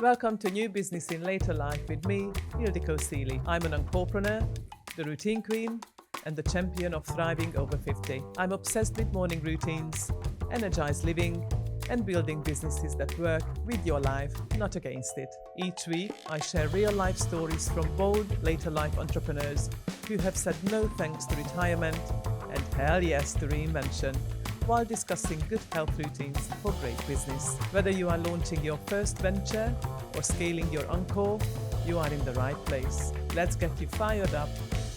Welcome to New Business in Later Life with me, Ildiko Seeley. I'm an entrepreneur, the routine queen, and the champion of thriving over 50. I'm obsessed with morning routines, energized living, and building businesses that work with your life, not against it. Each week, I share real-life stories from bold later life entrepreneurs who have said no thanks to retirement and hell yes to reinvention, while discussing good health routines for great business. Whether you are launching your first venture or scaling your encore, you are in the right place. Let's get you fired up,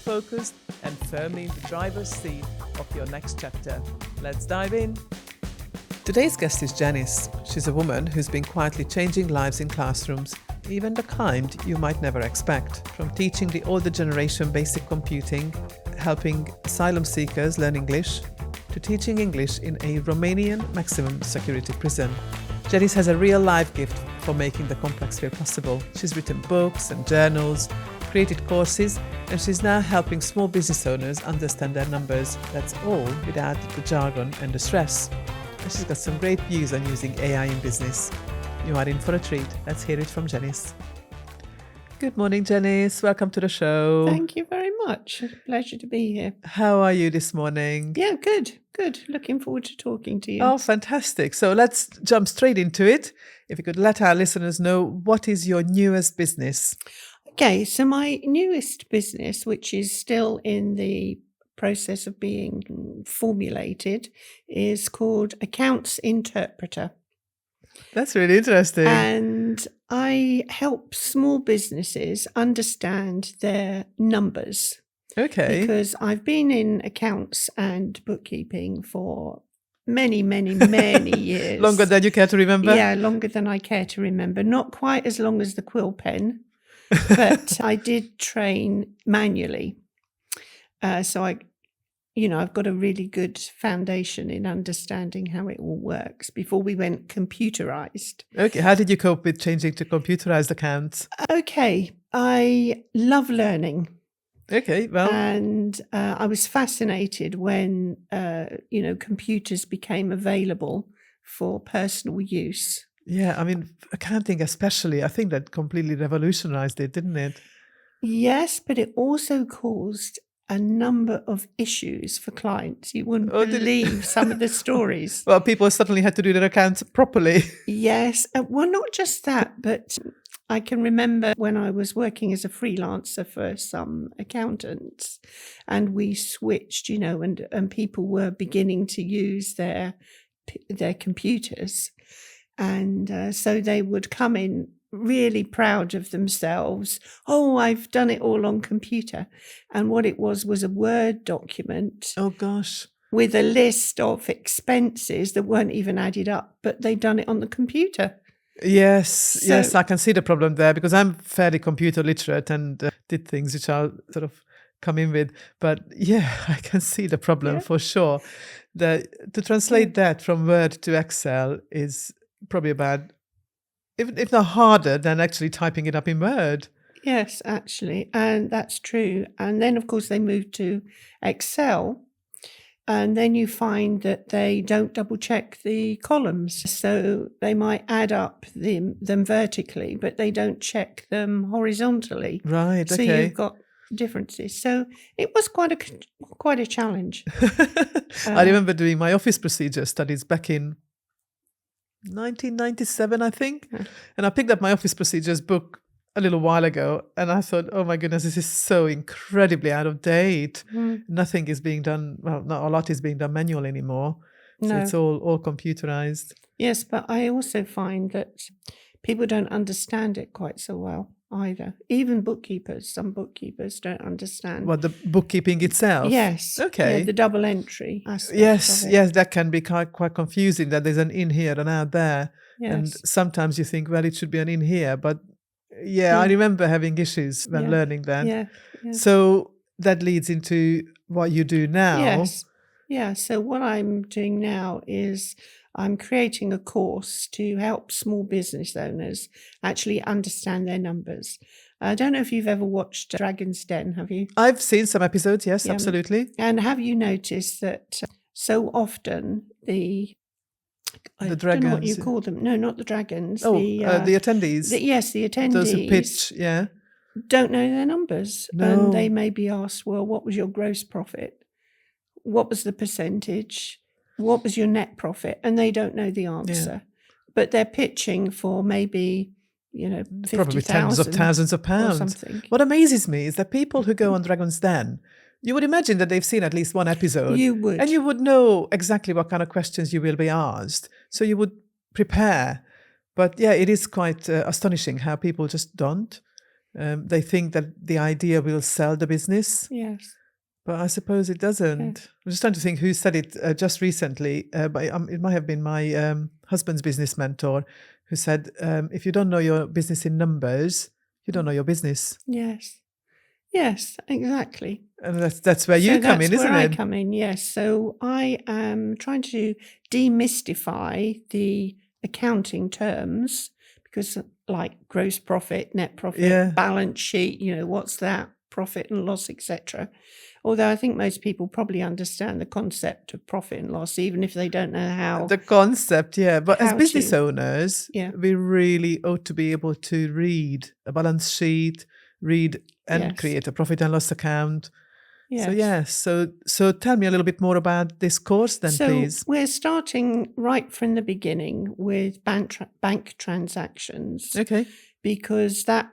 focused, and firmly in the driver's seat of your next chapter. Let's dive in. Today's guest is Janice. She's a woman who's been quietly changing lives in classrooms, even the kind you might never expect. From teaching the older generation basic computing, helping asylum seekers learn English, to teaching English in a Romanian maximum security prison. Janice has a real life gift for making the complex feel possible. She's written books and journals, created courses, and she's now helping small business owners understand their numbers. That's all without the jargon and the stress. And she's got some great views on using AI in business. You are in for a treat. Let's hear it from Janice. Good morning, Janice. Welcome to the show. Thank you very much. Pleasure to be here. How are you this morning? Yeah, good. Looking forward to talking to you. Oh, fantastic. So let's jump straight into it. If you could let our listeners know, what is your newest business? Okay, so my newest business, which is still in the process of being formulated, is called Accounts Interpreter. That's really interesting. And I help small businesses understand their numbers. Okay. Because I've been in accounts and bookkeeping for many years. Longer than you care to remember? Yeah, longer than I care to remember. Not quite as long as the quill pen, but I did train manually. So I've got a really good foundation in understanding how it all works before we went computerized. Okay. How did you cope with changing to computerized accounts? Okay. I love learning. Okay, well. And I was fascinated when, computers became available for personal use. Yeah, I mean, accounting especially, I think that completely revolutionized it, didn't it? Yes, but it also caused a number of issues for clients. You wouldn't believe some of the stories. Well, people suddenly had to do their accounts properly. Yes. Well, not just that, but I can remember when I was working as a freelancer for some accountants and we switched, and people were beginning to use their computers. And so they would come in really proud of themselves. Oh, I've done it all on computer. And what it was a Word document. Oh, gosh. With a list of expenses that weren't even added up, but they'd done it on the computer. Yes, I can see the problem there because I'm fairly computer literate and did things which I'll sort of come in with. But yeah, I can see the problem for sure. To translate that from Word to Excel is probably about, if not harder than actually typing it up in Word. Yes, actually, and that's true. And then, of course, they moved to Excel. And then you find that they don't double check the columns. So they might add up them vertically, but they don't check them horizontally. Right, okay. So you've got differences. So it was quite a challenge. I remember doing my office procedure studies back in 1997, I think. And I picked up my office procedures book a little while ago, and I thought, oh my goodness, this is so incredibly out of date. Nothing is being done, well, not a lot is being done manual anymore. So it's all computerized. Yes, but I also find that people don't understand it quite so well either. Even some bookkeepers don't understand. What, the bookkeeping itself? Yes. Okay. Yeah, the double entry aspect Yes, of it. yes, that can be quite confusing, that there's an in here and out there. Yes. And sometimes you think, well, it should be an in here, but I remember having issues when learning that. Yeah. So that leads into what you do now. Yes. Yeah. So what I'm doing now is I'm creating a course to help small business owners actually understand their numbers. I don't know if you've ever watched Dragon's Den, have you? I've seen some episodes, yes, absolutely. And have you noticed that so often the I The don't know what you dragons. call them. No, not the dragons. Oh, the attendees. Yes, the attendees. Those who pitch, yeah. Don't know their numbers. No. And they may be asked, well, what was your gross profit? What was the percentage? What was your net profit? And they don't know the answer. But they're pitching for maybe, 50,000. Probably tens of thousands of pounds. Or something. What amazes me is that people who go on Dragon's Den, you would imagine that they've seen at least one episode. You would. And you would know exactly what kind of questions you will be asked. So you would prepare. But yeah, it is quite astonishing how people just don't. They think that the idea will sell the business. Yes. But I suppose it doesn't. Yeah. I'm just trying to think who said it just recently. But it might have been my husband's business mentor who said, if you don't know your business in numbers, you don't know your business. Yes. Yes, exactly. And that's where you come in, isn't it? That's where I come in, yes. So I am trying to demystify the accounting terms because like gross profit, net profit, balance sheet, what's that, profit and loss, etc. Although I think most people probably understand the concept of profit and loss, even if they don't know how. The concept, yeah. But as business owners, we really ought to be able to read a balance sheet, read and create a profit and loss account. Yes. So tell me a little bit more about this course then, please. So we're starting right from the beginning with bank transactions. Okay. Because that,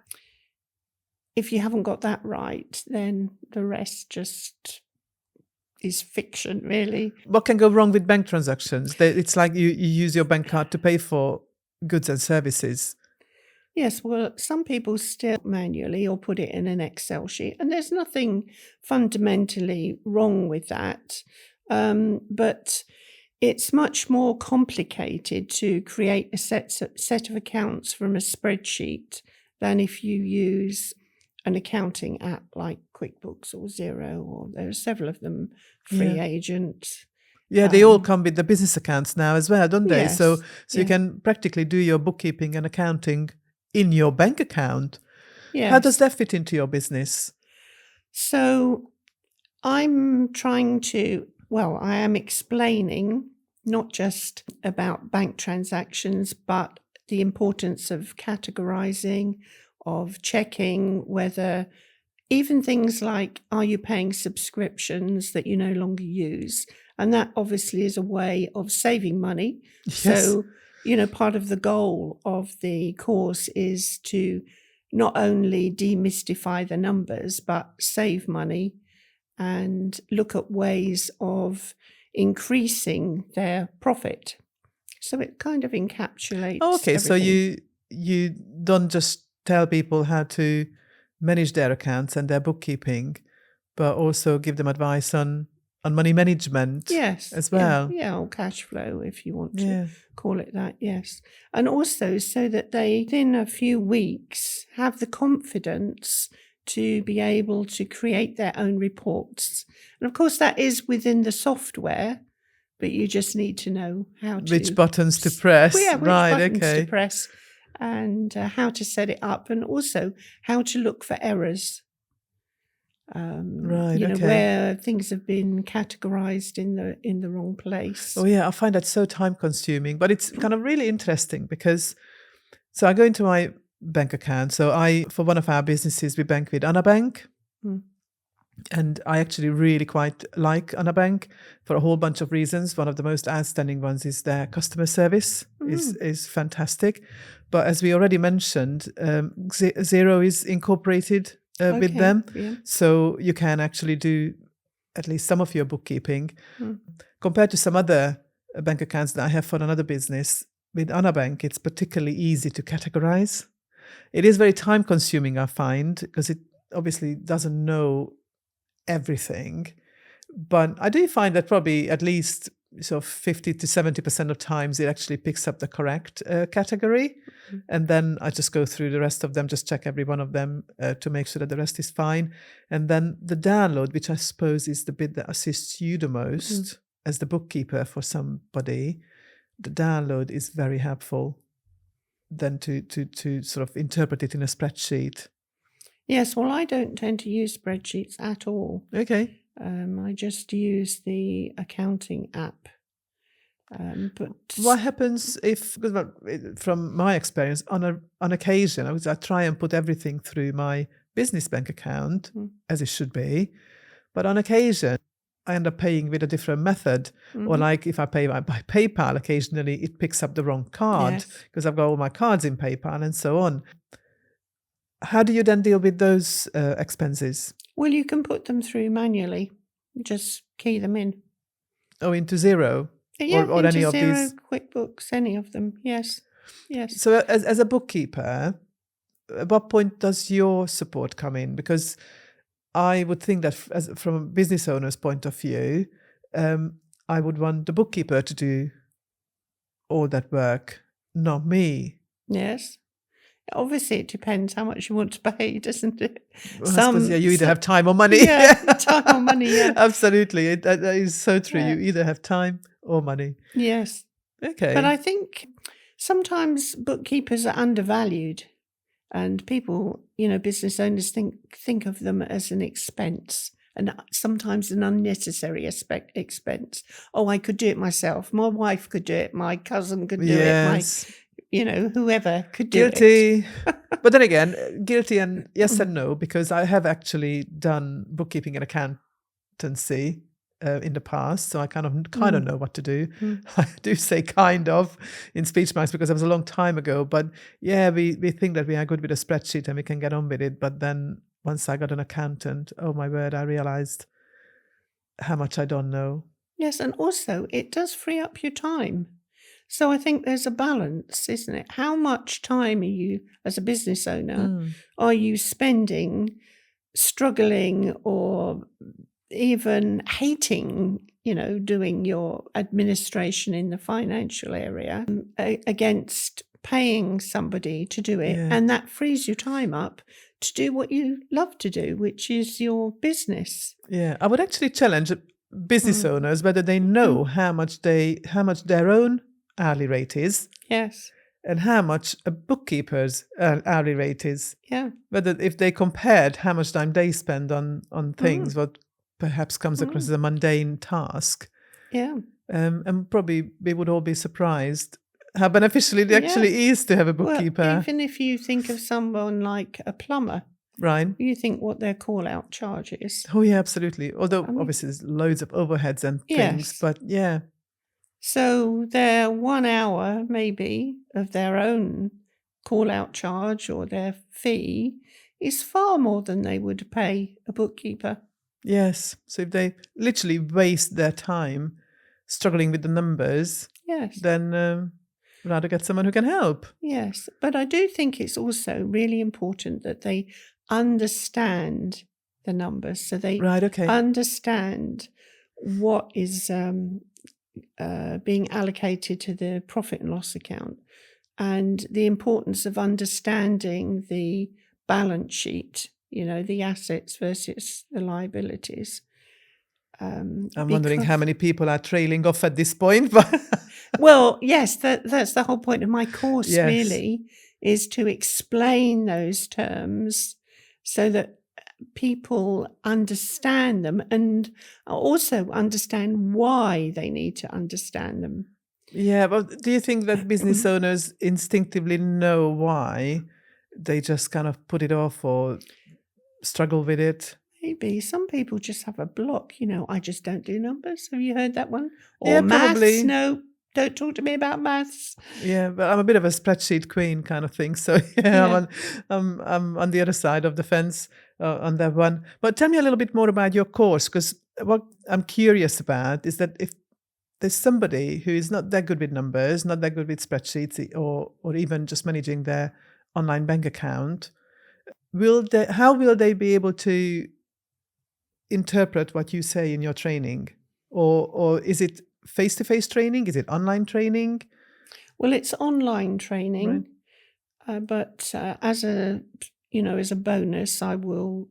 if you haven't got that right, then the rest just is fiction, really. What can go wrong with bank transactions? It's like you use your bank card to pay for goods and services. Yes, well, some people still manually or put it in an Excel sheet, and there's nothing fundamentally wrong with that. But it's much more complicated to create a set of accounts from a spreadsheet than if you use an accounting app like QuickBooks or Xero, or there are several of them, Free Agent. Yeah, they all come with the business accounts now as well, don't they? Yes, So you can practically do your bookkeeping and accounting in your bank account. Yes. How does that fit into your business? So I'm trying to, I am explaining not just about bank transactions, but the importance of categorizing, of checking whether even things like, are you paying subscriptions that you no longer use? And that obviously is a way of saving money. Yes. So, part of the goal of the course is to not only demystify the numbers, but save money and look at ways of increasing their profit. So it kind of encapsulates okay, everything. so you don't just tell people how to manage their accounts and their bookkeeping, but also give them advice on money management as well. Yeah, or cash flow, if you want to call it that, yes. And also so that they, within a few weeks, have the confidence to be able to create their own reports. And of course, that is within the software, but you just need to know how to... Which buttons to press. Which buttons to press, and how to set it up, and also how to look for errors. Where things have been categorized in the wrong place. Oh yeah, I find that so time consuming, but it's kind of really interesting because, so I go into my bank account. So for one of our businesses, we bank with Anabank. And I actually really quite like Anabank for a whole bunch of reasons. One of the most outstanding ones is their customer service is fantastic. But as we already mentioned, Xero is incorporated with them. Yeah. So you can actually do at least some of your bookkeeping. Compared to some other bank accounts that I have for another business, with Anabank, it's particularly easy to categorize. It is very time consuming, I find, because it obviously doesn't know everything. But I do find that probably at least 50 to 70% of times it actually picks up the correct category. And then I just go through the rest of them, just check every one of them to make sure that the rest is fine. And then the download, which I suppose is the bit that assists you the most as the bookkeeper for somebody, the download is very helpful then to sort of interpret it in a spreadsheet. Yes, well, I don't tend to use spreadsheets at all. Okay. I just use the accounting app. But What happens if, because from my experience, on occasion, I try and put everything through my business bank account as it should be, but on occasion, I end up paying with a different method. Or like if I pay by PayPal, occasionally it picks up the wrong card because I've got all my cards in PayPal and so on. How do you then deal with those expenses? Well, you can put them through manually. Just key them in. Oh, into Xero? Yeah, or into any of Xero, these? QuickBooks, any of them. Yes. So as a bookkeeper, at what point does your support come in? Because I would think that from a business owner's point of view, I would want the bookkeeper to do all that work, not me. Yes. Obviously, it depends how much you want to pay, doesn't it? Well, I suppose, you either have time or money. Yeah, time or money, yeah. Absolutely. That is so true. Yeah. You either have time or money. Yes. Okay. But I think sometimes bookkeepers are undervalued, and people, business owners think of them as an expense, and sometimes an unnecessary expense. Oh, I could do it myself. My wife could do it. My cousin could do it. My, whoever could do it. Guilty. But then again, guilty and yes and no, because I have actually done bookkeeping and accountancy in the past, so I kind of know what to do. I do say kind of in speech marks because it was a long time ago, but yeah, we think that we are good with a spreadsheet and we can get on with it. But then once I got an accountant, oh my word, I realized how much I don't know. Yes, and also it does free up your time. So I think there's a balance, isn't it? How much time are you, as a business owner, are you spending struggling or even hating, doing your administration in the financial area against paying somebody to do it? Yeah. And that frees your time up to do what you love to do, which is your business. Yeah, I would actually challenge business owners whether they know how much their own hourly rate is. Yes. And how much a bookkeeper's hourly rate is. Yeah. Whether if they compared how much time they spend on things, what perhaps comes across as a mundane task. Yeah. And probably we would all be surprised how beneficial it actually is to have a bookkeeper. Well, even if you think of someone like a plumber, right? You think what their call-out charge is. Oh yeah, absolutely. Although obviously there's loads of overheads and things, but yeah. So their 1 hour maybe of their own call-out charge or their fee is far more than they would pay a bookkeeper. Yes. So if they literally waste their time struggling with the numbers, then rather get someone who can help. Yes. But I do think it's also really important that they understand the numbers. So they understand what is being allocated to the profit and loss account, and the importance of understanding the balance sheet, the assets versus the liabilities. I'm wondering how many people are trailing off at this point. Well, yes, that's the whole point of my course, really, is to explain those terms so that people understand them and also understand why they need to understand them. Yeah, but do you think that business owners instinctively know why? They just kind of put it off or struggle with it? Maybe. Some people just have a block, I just don't do numbers. Have you heard that one? Or maths? Probably. No, don't talk to me about maths. Yeah, but I'm a bit of a spreadsheet queen kind of thing. So I'm on the other side of the fence on that one. But tell me a little bit more about your course, because what I'm curious about is that if there's somebody who is not that good with numbers, not that good with spreadsheets, or even just managing their online bank account, how will they be able to interpret what you say in your training? Or is it face-to-face training? Is it online training? Well, it's online training, but as a bonus, I will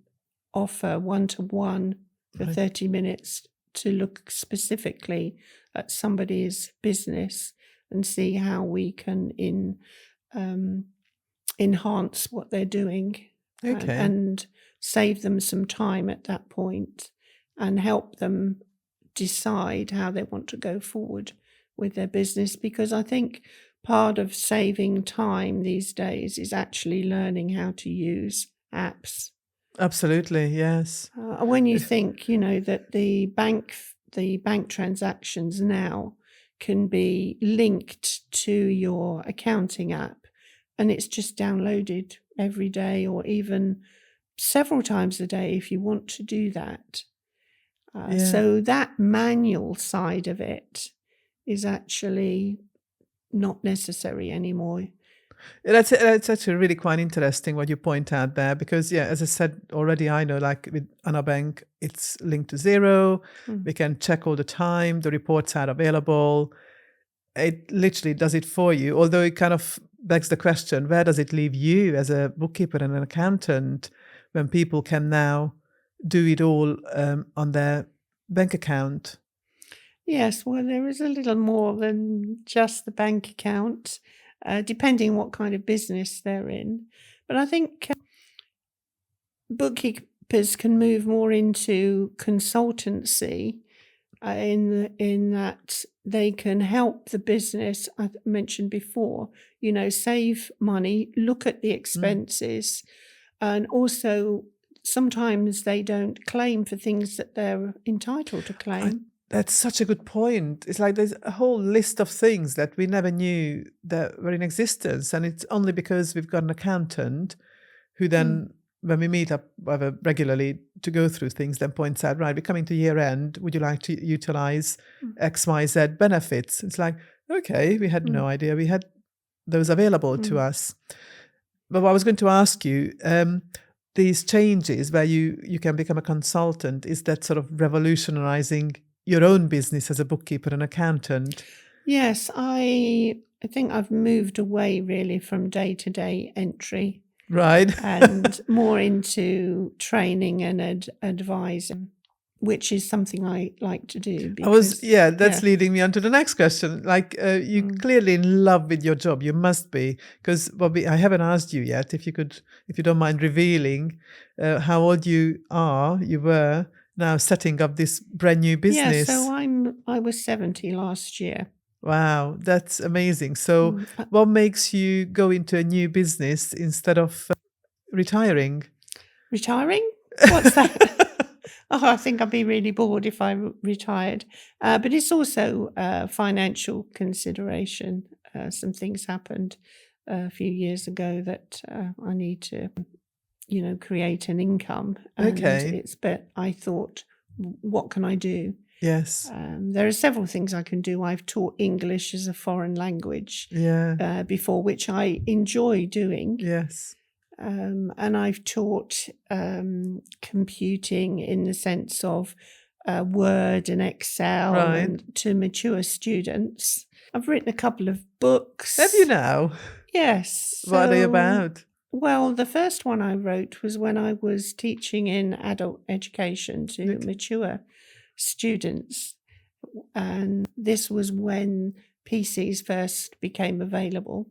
offer 1-to-1 for 30 minutes to look specifically at somebody's business and see how we can enhance what they're doing and save them some time at that point and help them decide how they want to go forward with their business, because I think part of saving time these days is actually learning how to use apps. Absolutely, yes. When you think, that the bank transactions now can be linked to your accounting app, and it's just downloaded every day or even several times a day if you want to do that. So that manual side of it is actually not necessary anymore. That's actually really quite interesting what you point out there, because as I said already, I know like with Anna Bank, it's linked to Xero. We can check all the time. The reports are available. It literally does it for you. Although it kind of begs the question, where does it leave you as a bookkeeper and an accountant when people can now do it all on their bank account? Yes, well, there is a little more than just the bank account, depending what kind of business they're in. But I think bookkeepers can move more into consultancy in that they can help the business, I mentioned before, save money, look at the expenses, and also sometimes they don't claim for things that they're entitled to claim. That's such a good point. It's like there's a whole list of things that we never knew that were in existence. And it's only because we've got an accountant who then, when we meet up regularly to go through things, then points out, right, we're coming to year end. Would you like to utilize XYZ benefits? It's like, okay, we had no idea we had those available to us. But what I was going to ask you, these changes where you can become a consultant, is that sort of revolutionizing your own business as a bookkeeper and accountant? Yes, I think I've moved away really from day-to-day entry, right, and more into training and advising, which is something I like to do. Because, that's leading me on to the next question. Like, you're clearly in love with your job. You must be, because I haven't asked you yet. If you don't mind revealing how old you were now setting up this brand new business. Yeah, so I was 70 last year. Wow, that's amazing. So what makes you go into a new business instead of retiring? Retiring? What's that? I think I'd be really bored if I retired. But it's also financial consideration. Some things happened a few years ago that I need to create an income. Okay. But I thought, what can I do? Yes. There are several things I can do. I've taught English as a foreign language before, which I enjoy doing. Yes. And I've taught computing in the sense of Word and Excel and to mature students. I've written a couple of books. Have you now? Yes. What are they about? Well, the first one I wrote was when I was teaching in adult education to mature students. And this was when PCs first became available.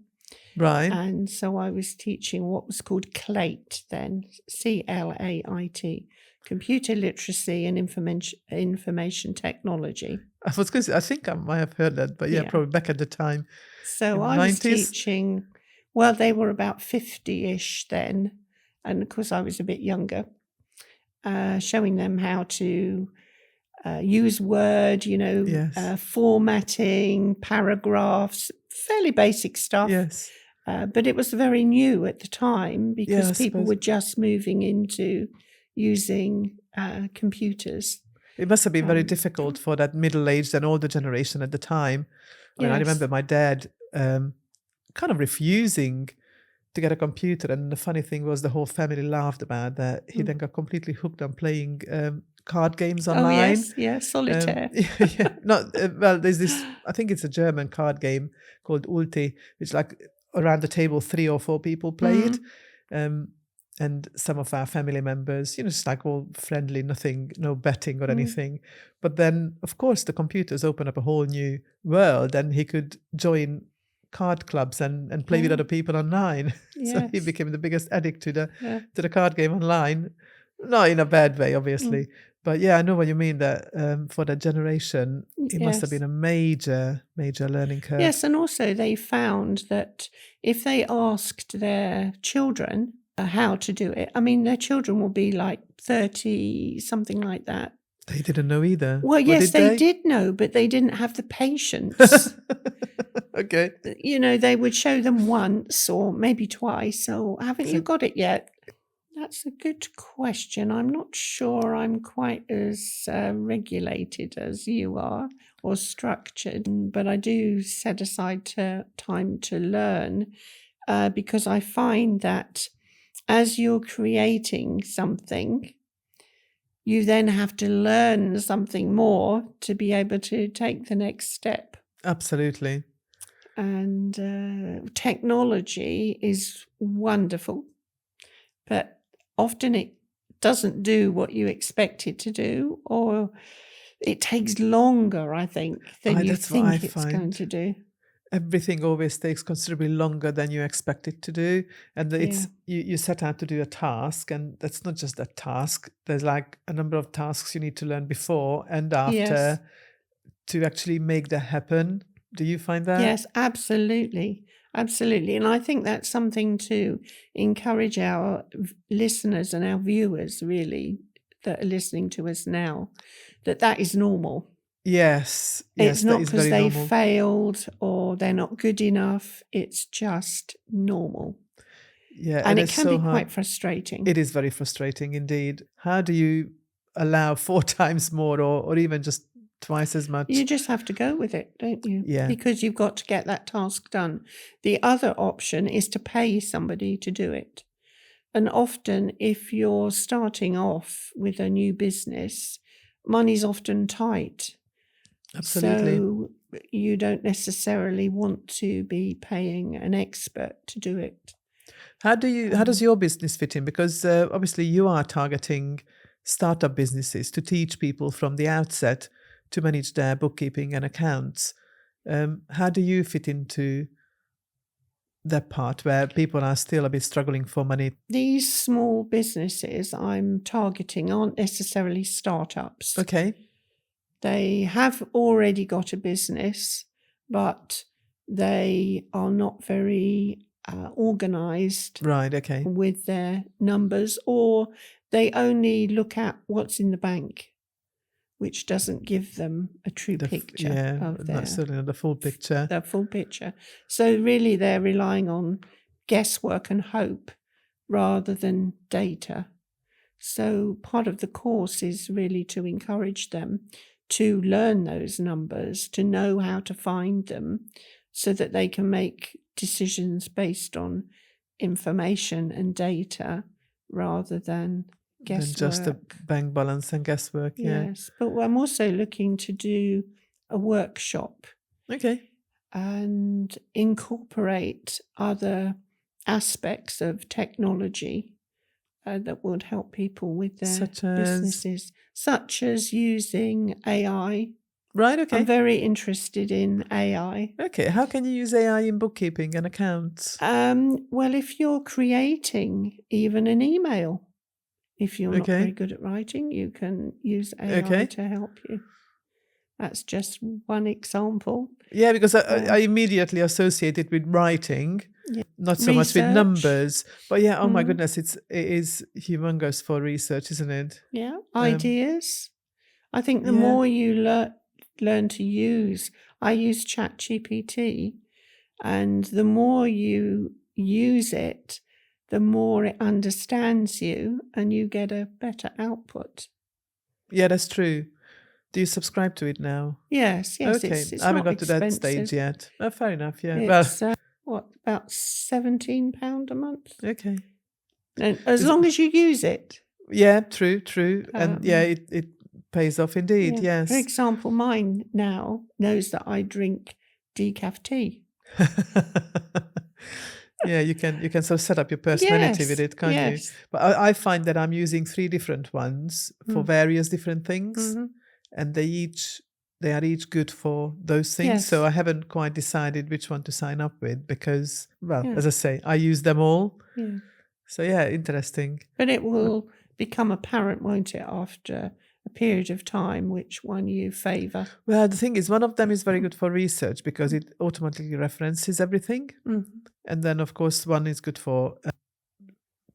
Right. And so I was teaching what was called CLAIT then, CLAIT, Computer Literacy and Information Technology. I was going to say, I think I might have heard that, but probably back at the time. So I was teaching, well, they were about 50-ish then, and of course I was a bit younger, showing them how to use Word, formatting, paragraphs, fairly basic stuff. Yes. But it was very new at the time because people were just moving into using computers. It must have been very difficult for that middle-aged and older generation at the time. I mean, I remember my dad kind of refusing to get a computer, and the funny thing was the whole family laughed about that. He then got completely hooked on playing card games online. Oh yes, solitaire. There's this, I think it's a German card game called Ulti, which like around the table 3 or 4 people play it. And some of our family members, just like all friendly, nothing, no betting or anything. But then, of course, the computers open up a whole new world, and he could join card clubs and play with other people online. Yes. So he became the biggest addict to the card game online. Not in a bad way, obviously, But yeah, I know what you mean, that for that generation, it must have Yes. been a major, major learning curve. Yes, and also they found that if they asked their children how to do it, I mean, their children will be like 30, something like that. They didn't know either. Well, Or yes, did they did know, but they didn't have the patience. Okay. You know, they would show them once or maybe twice. So, haven't you got it yet? That's a good question. I'm not sure I'm quite as regulated as you are or structured, but I do set aside time to learn because I find that as you're creating something, you then have to learn something more to be able to take the next step. Absolutely. And technology is wonderful, but often it doesn't do what you expect it to do, or it takes longer, I think, than you That's what I think it's going find. to do. Everything always takes considerably longer than you expect it to do. And it's you set out to do a task, and that's not just a task. There's like a number of tasks you need to learn before and after to actually make that happen. Do you find that? Yes, absolutely. Absolutely. And I think that's something to encourage our listeners and our viewers, really, that are listening to us now, that is normal. Yes. It's not that is because very they normal. failed or they're not good enough. It's just normal. Yeah, And it it's can so be hard. quite frustrating. It is very frustrating indeed. How do you allow 4 times more or even just twice as much? You just have to go with it, don't you? Yeah. Because you've got to get that task done. The other option is to pay somebody to do it. And often, if you're starting off with a new business, money's often tight. Absolutely. So you don't necessarily want to be paying an expert to do it. How does your business fit in? Because obviously you are targeting startup businesses to teach people from the outset to manage their bookkeeping and accounts. How do you fit into that part where people are still a bit struggling for money? These small businesses I'm targeting aren't necessarily startups. Okay. They have already got a business, but they are not very organized Right. Okay. with their numbers, or they only look at what's in the bank, which doesn't give them a true picture of not certainly not the full picture. the full picture. So really they're relying on guesswork and hope rather than data. So part of the course is really to encourage them to learn those numbers, to know how to find them so that they can make decisions based on information and data rather than guesswork. Than just a bank balance and guesswork. Yeah. Yes, but I'm also looking to do a workshop Okay. and incorporate other aspects of technology that would help people with their businesses, such as using AI. Right, okay. I'm very interested in AI. Okay, how can you use AI in bookkeeping and accounts? Well, if you're creating even an email, if you're not Okay. very good at writing, you can use AI to help you. That's just one example. Yeah, because I immediately associate it with writing, not so much with numbers. But yeah, oh my goodness, it is humongous for research, isn't it? Yeah, ideas. I think the more you learn to use, I use ChatGPT, and the more you use it, the more it understands you and you get a better output. Yeah, that's true. Do you subscribe to it now? Yes. Okay, It's I haven't not got to that stage expensive. yet. Oh, fair enough, yeah. It's about £17 a month? Okay. And as long as you use it. Yeah, true. And it pays off indeed, yes. For example, mine now knows that I drink decaf tea. Yeah, you can sort of set up your personality with it, can't you? But I find that I'm using 3 different ones for various different things, and they are each good for those things. So I haven't quite decided which one to sign up with because, as I say, I use them all. Yeah. So yeah, interesting. But it will become apparent, won't it, after a period of time, which one you favour? Well, the thing is, one of them is very good for research because it automatically references everything. And then, of course, one is good for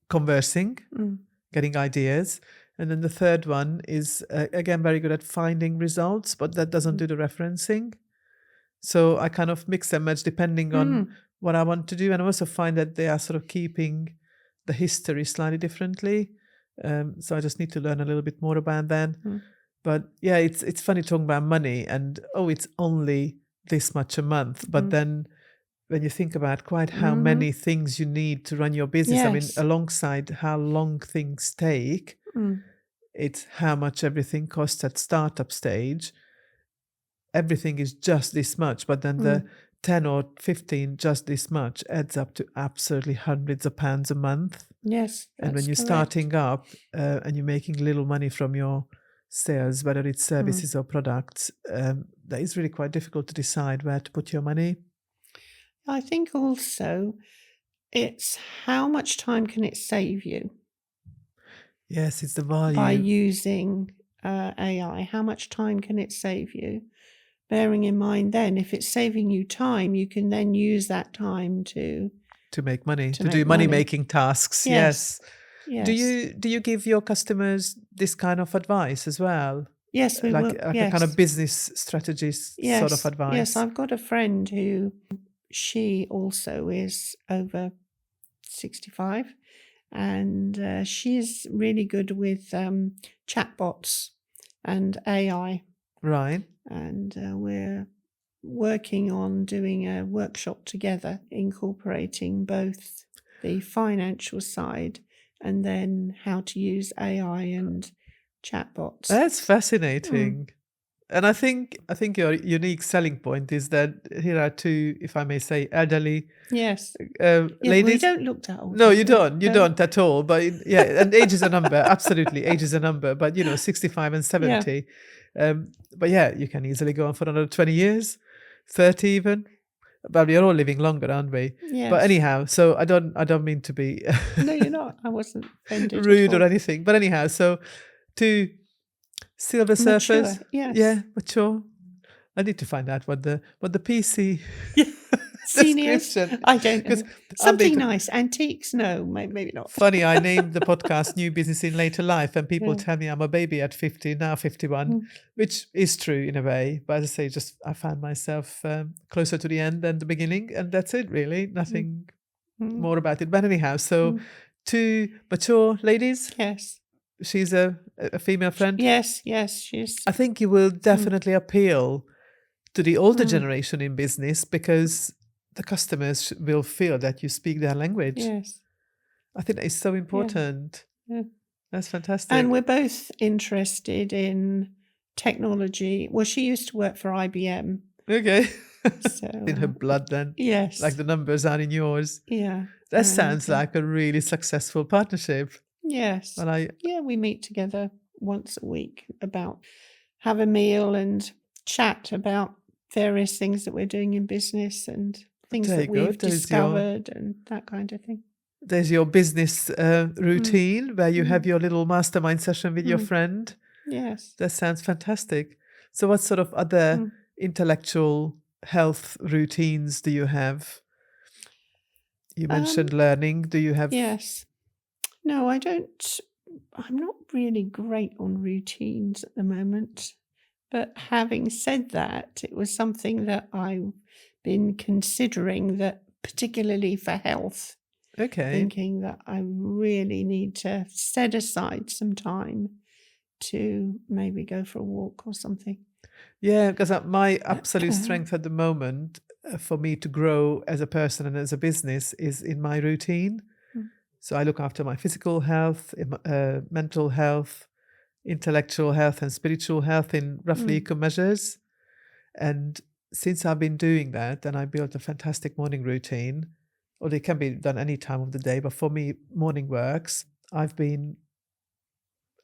conversing, getting ideas. And then the third one is, again, very good at finding results, but that doesn't do the referencing. So I kind of mix and match depending on what I want to do. And I also find that they are sort of keeping the history slightly differently. So I just need to learn a little bit more about that. But yeah, it's funny talking about money and, it's only this much a month. But then when you think about quite how many things you need to run your business, I mean, alongside how long things take, it's how much everything costs at startup stage. Everything is just this much, but then the 10 or 15 just this much adds up to absolutely hundreds of pounds a month. Yes. And when you're starting up and you're making little money from your sales, whether it's services or products, that is really quite difficult to decide where to put your money. I think also it's how much time can it save you? Yes, it's the value. By using AI, how much time can it save you? Bearing in mind then, if it's saving you time, you can then use that time to make money, to make do money. money-making tasks. Yes. Do you give your customers this kind of advice as well? Yes, we will. Like a kind of business strategist sort of advice? Yes, I've got a friend who, she also is over 65, and she's really good with chatbots and AI. Right. And we're working on doing a workshop together, incorporating both the financial side and then how to use AI and chatbots. That's fascinating. And I think your unique selling point is that here are two, if I may say, elderly ladies. We don't look that old. No, you don't. You don't at all. But and age is a number. Absolutely, age is a number. But 65 and 70. But you can easily go on for another 20 years, 30 even. But we are all living longer, aren't we? Yes. But anyhow, so I don't mean to be No, you're not. I wasn't offended rude or anything. But anyhow, so two silver surfers. Yes. Yeah, mature. I need to find out what the PC Seniors. description. I don't know. Something nice. Antiques? No, maybe not. Funny, I named the podcast New Business in Later Life, and people tell me I'm a baby at 50, now 51, which is true in a way. But as I say, I found myself closer to the end than the beginning, and that's it, really. Nothing more about it. But anyhow, so two mature ladies. Yes. She's a female friend. Yes, she's. I think you will definitely appeal to the older generation in business because the customers will feel that you speak their language. Yes. I think that is so important. Yeah. That's fantastic. And we're both interested in technology. Well, she used to work for IBM. Okay. So, in her blood then. Yes. Like the numbers are in yours. Yeah. That sounds like a really successful partnership. Yes. Well, we meet together once a week have a meal and chat about various things that we're doing in business and things that we've discovered and that kind of thing. There's your business routine where you have your little mastermind session with your friend. Yes. That sounds fantastic. So what sort of other intellectual health routines do you have? You mentioned learning. Do you have... Yes. No, I don't. I'm not really great on routines at the moment. But having said that, it was something that I've been considering, that particularly for health. Okay. Thinking that I really need to set aside some time to maybe go for a walk or something. Yeah, because my absolute strength at the moment for me to grow as a person and as a business is in my routine. So I look after my physical health, mental health, intellectual health and spiritual health in roughly equal measures. And since I've been doing that, then I built a fantastic morning routine. Or it can be done any time of the day, but for me, morning works. I've been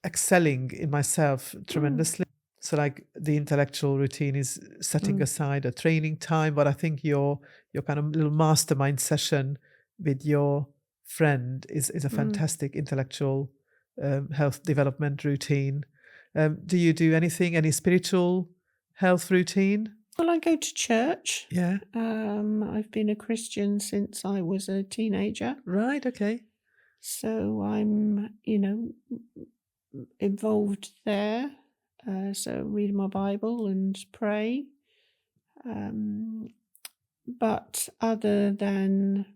excelling in myself tremendously. So like the intellectual routine is setting aside a training time, but I think your kind of little mastermind session with your friend is a fantastic intellectual health development routine. Do you do anything, any spiritual health routine? Well, I go to church. Yeah. I've been a Christian since I was a teenager. Right. Okay. So I'm, involved there. So read my Bible and pray. But other than,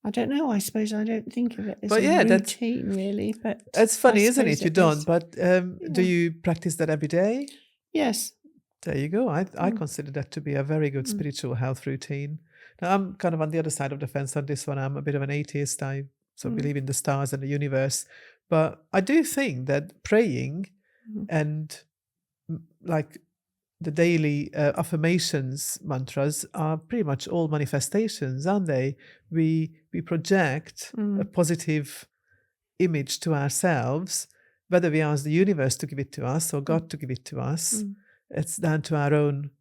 I don't know, I suppose I don't think of it as But a yeah, routine really. But it's funny, I isn't it? suppose You don't. is. But do you practice that every day? Yes. There you go. I consider that to be a very good spiritual health routine. Now, I'm kind of on the other side of the fence on this one. I'm a bit of an atheist. I believe in the stars and the universe. But I do think that praying and like the daily affirmations mantras are pretty much all manifestations, aren't they? We project a positive image to ourselves, whether we ask the universe to give it to us or God to give it to us. It's down to our own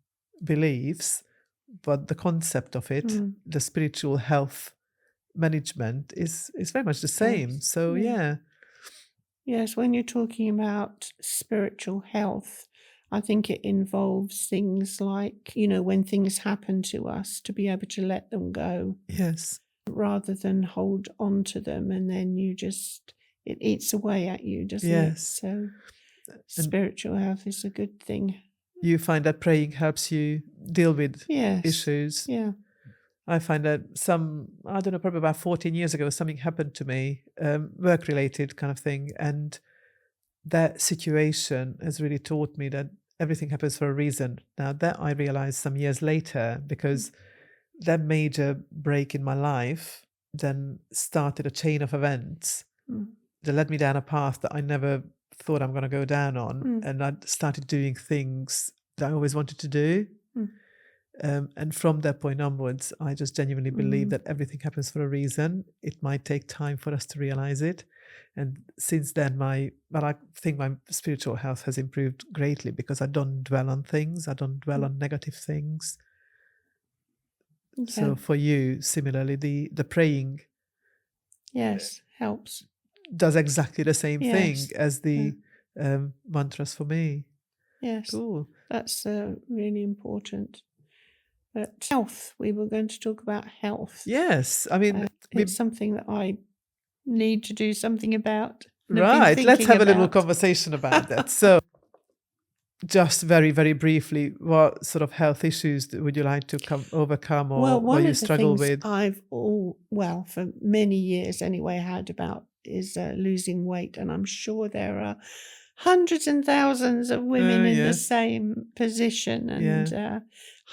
beliefs, but the concept of it, the spiritual health management is very much the same. Yes. So yeah. Yes, when you're talking about spiritual health, I think it involves things like, when things happen to us, to be able to let them go. Yes. Rather than hold on to them, and then it eats away at you, doesn't it? So spiritual health is a good thing. You find that praying helps you deal with issues. Yeah. I find that I don't know, probably about 14 years ago, something happened to me, work-related kind of thing. And that situation has really taught me that everything happens for a reason. Now, that I realized some years later, because that major break in my life then started a chain of events that led me down a path that I never thought I'm going to go down on. And I started doing things that I always wanted to do. And from that point onwards, I just genuinely believe that everything happens for a reason. It might take time for us to realize it. And since then, I think my spiritual health has improved greatly because I don't dwell on things. I don't dwell on negative things. Okay. So for you, similarly, the praying helps. Does exactly the same thing as the mantras for me. Yes. Cool. That's really important. But health, we were going to talk about health. Yes. I mean, it's something that I need to do something about. Right. Let's have a little conversation about that. So just very, very briefly, what sort of health issues would you like to overcome or what you struggle with? I've for many years anyway, had about is losing weight. And I'm sure there are hundreds and thousands of women in the same position. And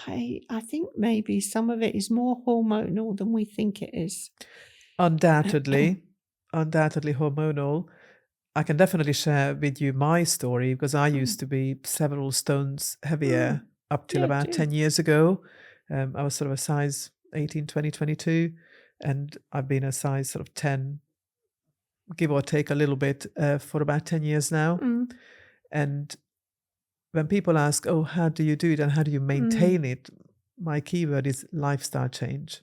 I think maybe some of it is more hormonal than we think it is. Undoubtedly hormonal. I can definitely share with you my story because I used to be several stones heavier up till about 10 years ago. I was sort of a size 18, 20, 22, and I've been a size sort of 10, give or take a little bit, for about 10 years now. And when people ask, oh, how do you do it and how do you maintain it? My keyword is lifestyle change.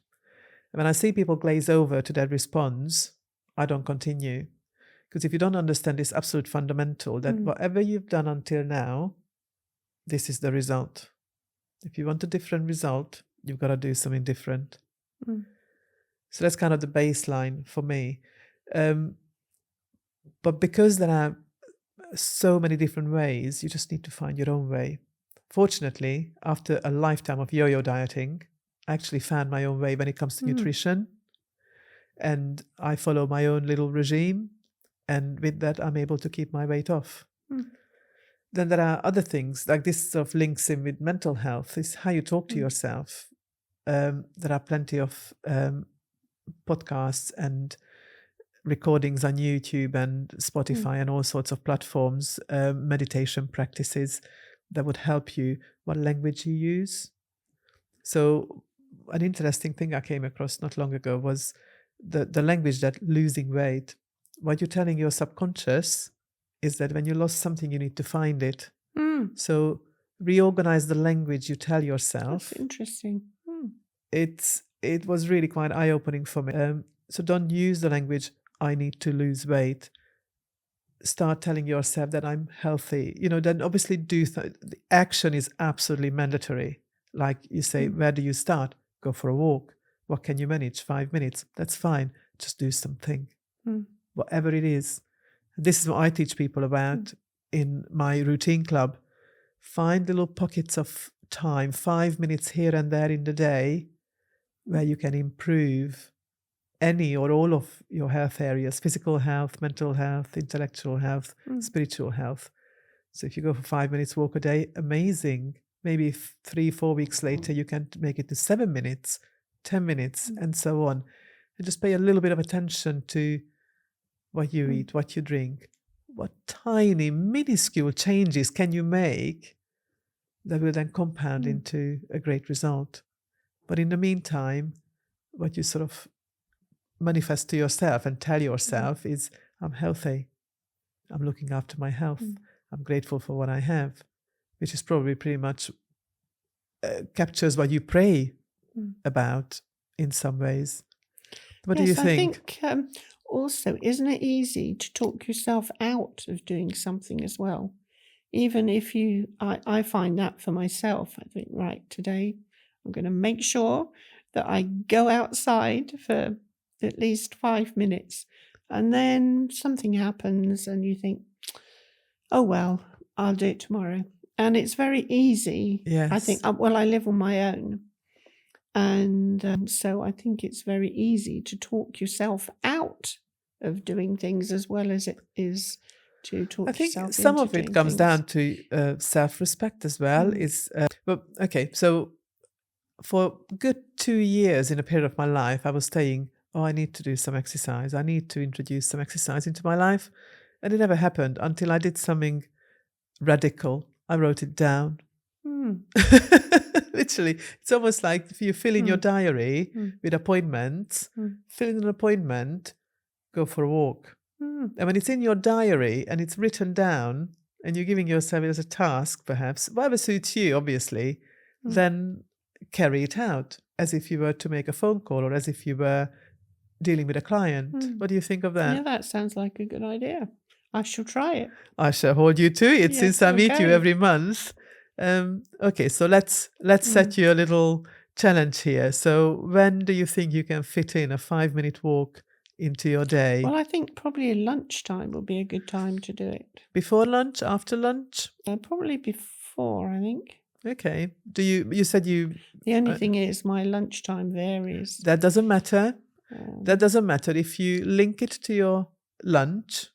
And when I see people glaze over to that response, I don't continue. Because if you don't understand this absolute fundamental, that whatever you've done until now, this is the result. If you want a different result, you've got to do something different. So that's kind of the baseline for me. But because there are so many different ways, you just need to find your own way. Fortunately, after a lifetime of yo-yo dieting, I actually found my own way when it comes to nutrition. And I follow my own little regime. And with that, I'm able to keep my weight off. Then there are other things, like this sort of links in with mental health, is how you talk to yourself. There are plenty of podcasts and recordings on YouTube and Spotify and all sorts of platforms, meditation practices that would help you what language you use. So an interesting thing I came across not long ago was the language that losing weight. What you're telling your subconscious is that when you lost something, you need to find it. So reorganize the language you tell yourself. That's interesting. It was really quite eye-opening for me. So don't use the language, I need to lose weight. start telling yourself that I'm healthy, then obviously the action is absolutely mandatory. Like you say, where do you start? Go for a walk. What can you manage? 5 minutes. That's fine. Just do something, whatever it is. This is what I teach people about in my routine club. Find little pockets of time, 5 minutes here and there in the day, where you can improve any or all of your health areas: physical health, mental health, intellectual health, spiritual health. So if you go for 5 minutes walk a day, amazing. Maybe 3-4 weeks later, you can make it to 7 minutes, 10 minutes, and so on. And just pay a little bit of attention to what you eat, what you drink. What tiny, minuscule changes can you make that will then compound into a great result? But in the meantime, what you sort of manifest to yourself and tell yourself is, I'm healthy. I'm looking after my health. I'm grateful for what I have, which is probably pretty much captures what you pray about in some ways. What do you think? I think also, isn't it easy to talk yourself out of doing something as well? Even if I find that for myself, I think, right, today I'm going to make sure that I go outside for at least 5 minutes, and then something happens and you think, oh, well, I'll do it tomorrow. And it's very easy. Yes. I think, I live on my own. And so I think it's very easy to talk yourself out of doing things as well as it is to talk I think yourself some into of it doing comes things. down to self-respect as well. So for a good 2 years in a period of my life, I was saying, I need to do some exercise. I need to introduce some exercise into my life. And it never happened until I did something radical. I wrote it down. Literally, it's almost like if you fill in your diary with appointments, fill in an appointment, go for a walk. And when it's in your diary and it's written down and you're giving yourself it as a task, perhaps, whatever suits you, obviously, then carry it out as if you were to make a phone call or as if you were dealing with a client. What do you think of that? Yeah, that sounds like a good idea. I shall try it. I shall hold you to it, Yes, since I meet you okay. every month. Okay, so let's set you a little challenge here. So when do you think you can fit in a 5-minute walk into your day? Well, I think probably lunchtime will be a good time to do it. Before lunch, after lunch? Probably before, I think. Okay. You said you... The only thing is my lunchtime varies. That doesn't matter. That doesn't matter. If you link it to your lunch,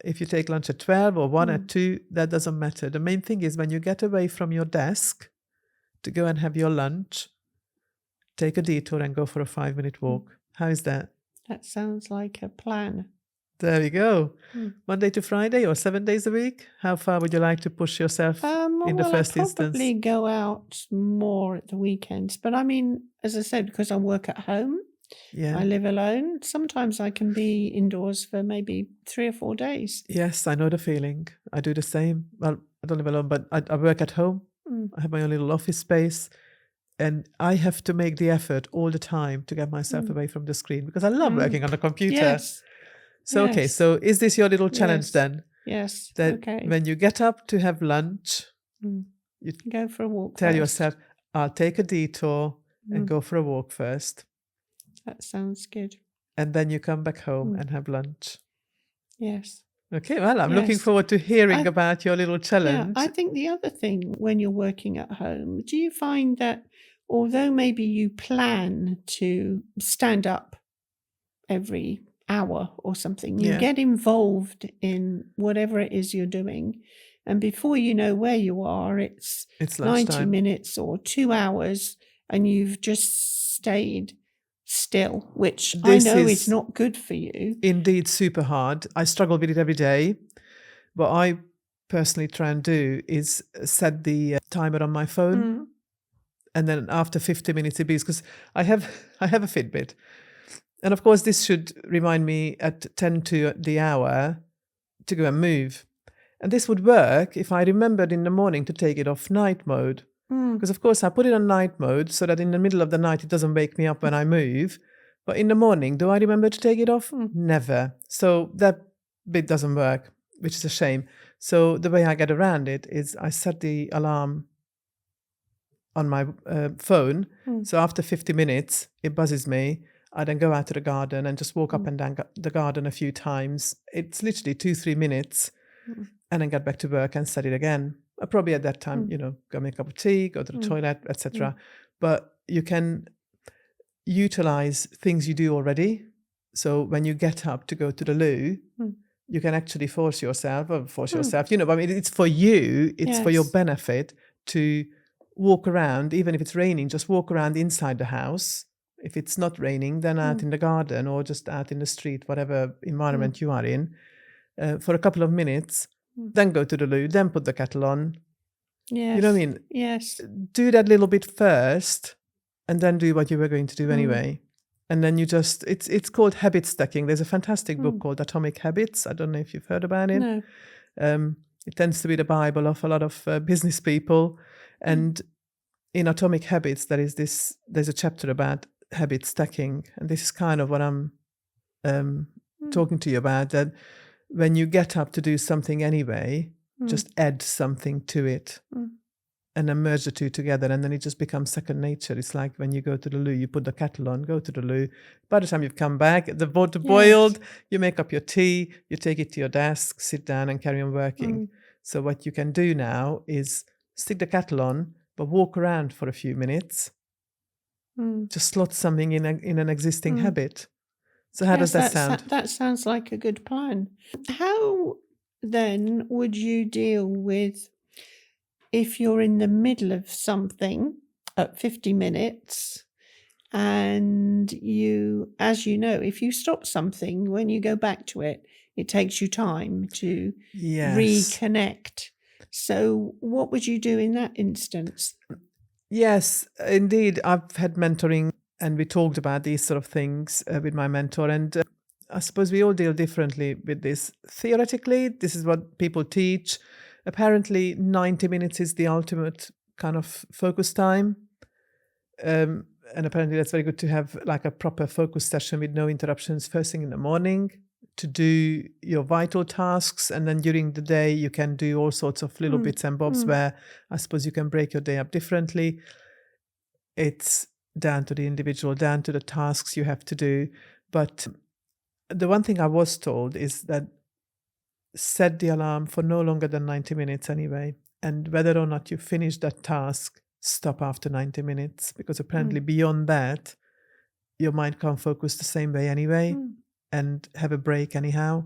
if you take lunch at 12 or 1 at 2, that doesn't matter. The main thing is when you get away from your desk to go and have your lunch, take a detour and go for a 5-minute walk. How is that? That sounds like a plan. There we go. Monday to Friday or 7 days a week? How far would you like to push yourself in the first I'll instance? probably go out more at the weekends. But I mean, as I said, because I work at home, I live alone. Sometimes I can be indoors for maybe 3 or 4 days. Yes, I know the feeling. I do the same. Well, I don't live alone, but I work at home. I have my own little office space. And I have to make the effort all the time to get myself away from the screen because I love working on the computer. Yes. So, okay, so is this your little challenge then? Yes. That okay. when you get up to have lunch, you go for a walk tell first. yourself, I'll take a detour and go for a walk first. That sounds good. And then you come back home and have lunch. Yes. Okay, well, I'm looking forward to hearing about your little challenge. Yeah, I think the other thing when you're working at home, do you find that although maybe you plan to stand up every hour or something, you get involved in whatever it is you're doing, and before you know where you are, it's 90 minutes or 2 hours, and you've just stayed still, which I know is not good for you. Indeed, super hard. I struggle with it every day. What I personally try and do is set the timer on my phone, and then after 50 minutes it beeps, because I have a Fitbit. And of course, this should remind me at 10 to the hour to go and move. And this would work if I remembered in the morning to take it off night mode. Because, of course, I put it on night mode so that in the middle of the night it doesn't wake me up when I move. But in the morning, do I remember to take it off? Never. So that bit doesn't work. which is a shame. So the way I get around it is I set the alarm on my phone. So after 50 minutes, it buzzes me. I then go out to the garden and just walk up and down the garden a few times. It's literally 2-3 minutes, and then get back to work and set it again. I probably at that time, go make a cup of tea, go to the toilet, etc. But you can utilize things you do already. So when you get up to go to the loo, you can actually force yourself, I mean, it's for you, it's for your benefit to walk around, even if it's raining, just walk around inside the house. If it's not raining, then out in the garden or just out in the street, whatever environment you are in, for a couple of minutes, then go to the loo, then put the kettle on. Yes. You know what I mean? Yes. Do that little bit first, and then do what you were going to do anyway. And then you just, it's called habit stacking. There's a fantastic book called Atomic Habits. I don't know if you've heard about it. No. It tends to be the Bible of a lot of business people. And in Atomic Habits, there's a chapter about habit stacking. And this is kind of what I'm talking to you about, that when you get up to do something anyway, just add something to it. And then merge the two together, and then it just becomes second nature. It's like when you go to the loo, you put the kettle on, go to the loo. By the time you've come back, the water boiled, you make up your tea, you take it to your desk, sit down and carry on working. So what you can do now is stick the kettle on, but walk around for a few minutes. Just slot something in an existing habit. So how does that sound? That sounds like a good plan. How then would you deal with if you're in the middle of something at 50 minutes and you, as you know, if you stop something, when you go back to it, it takes you time to reconnect. So what would you do in that instance? Yes, indeed. I've had mentoring and we talked about these sort of things with my mentor. And I suppose we all deal differently with this. Theoretically, this is what people teach. Apparently, 90 minutes is the ultimate kind of focus time. And apparently that's very good to have like a proper focus session with no interruptions first thing in the morning to do your vital tasks. And then during the day, you can do all sorts of little bits and bobs where I suppose you can break your day up differently. It's down to the individual, down to the tasks you have to do. But the one thing I was told is that set the alarm for no longer than 90 minutes anyway. And whether or not you finish that task, stop after 90 minutes. Because apparently beyond that, your mind can't focus the same way anyway. And have a break anyhow.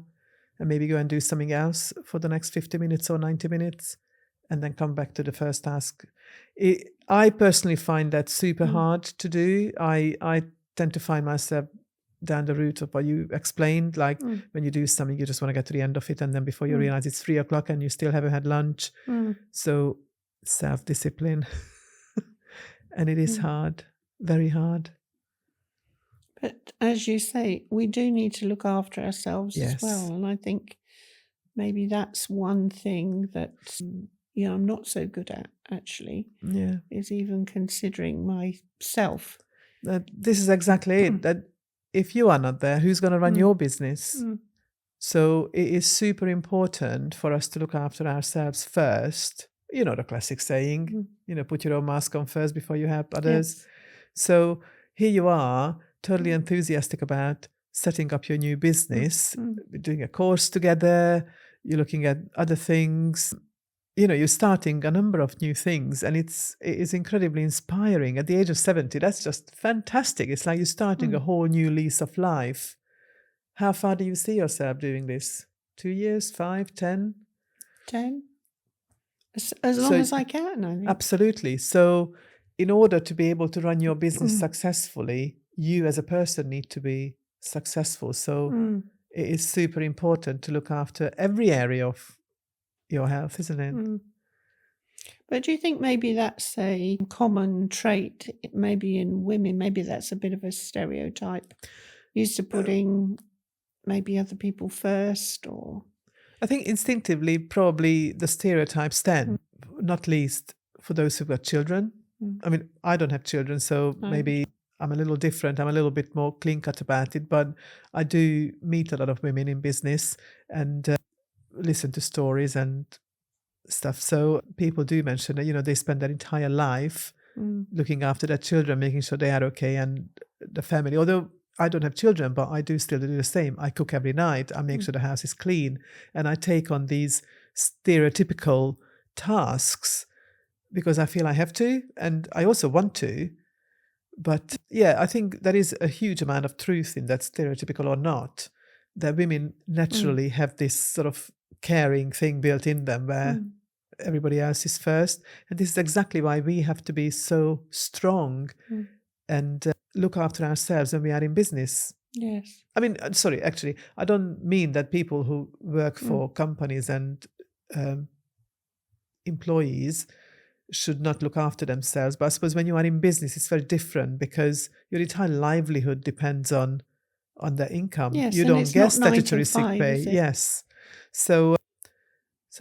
And maybe go and do something else for the next 50 minutes or 90 minutes. And then come back to the first task. I personally find that super hard to do. I tend to find myself down the route of what you explained, like when you do something, you just want to get to the end of it, and then before you realize it's 3 o'clock and you still haven't had lunch. So self-discipline. And it is hard, very hard. But as you say, we do need to look after ourselves as well. And I think maybe that's one thing that I'm not so good at, actually, is even considering myself. This is exactly it, that if you are not there, who's going to run your business? So it is super important for us to look after ourselves first. You know the classic saying, put your own mask on first before you help others. Yes. So here you are, totally enthusiastic about setting up your new business. We're doing a course together. You're looking at other things. You're starting a number of new things, and it is incredibly inspiring. At the age of 70, that's just fantastic. It's like you're starting a whole new lease of life. How far do you see yourself doing this? 2 years, 5, 10? 10. As long as I can, I think. Absolutely. So in order to be able to run your business successfully, you as a person need to be successful. So it is super important to look after every area of your health, isn't it? But do you think maybe that's a common trait, maybe in women? Maybe that's a bit of a stereotype, used to putting maybe other people first, or I think instinctively probably the stereotypes stand, not least for those who've got children. I mean, I don't have children, so maybe I'm a little different. I'm a little bit more clean cut about it, but I do meet a lot of women in business, and listen to stories and stuff. So people do mention that, they spend their entire life looking after their children, making sure they are okay, and the family. Although I don't have children, but I do still do the same. I cook every night. I make sure the house is clean, and I take on these stereotypical tasks because I feel I have to, and I also want to. But yeah, I think there is a huge amount of truth in that, stereotypical or not, that women naturally have this sort of caring thing built in them where everybody else is first. And this is exactly why we have to be so strong and look after ourselves when we are in business. Yes. I mean, sorry, actually, I don't mean that people who work for companies and employees should not look after themselves. But I suppose when you are in business, it's very different because your entire livelihood depends on their income. Yes, You and don't it's get not 9 to statutory sick 5, pay. is it? Yes. So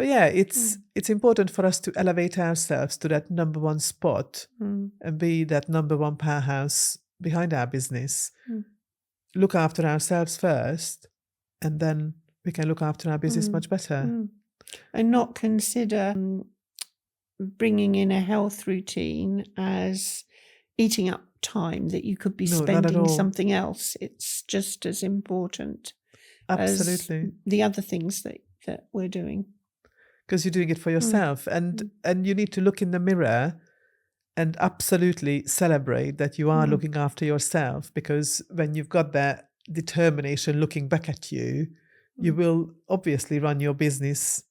yeah, it's important for us to elevate ourselves to that number one spot and be that number one powerhouse behind our business. Look after ourselves first, and then we can look after our business much better. And not consider bringing in a health routine as eating up time that you could be No, not at spending all. something else. It's just as important Absolutely. as the other things that we're doing. Because you're doing it for yourself, and you need to look in the mirror and absolutely celebrate that you are looking after yourself, because when you've got that determination looking back at you, you will obviously run your business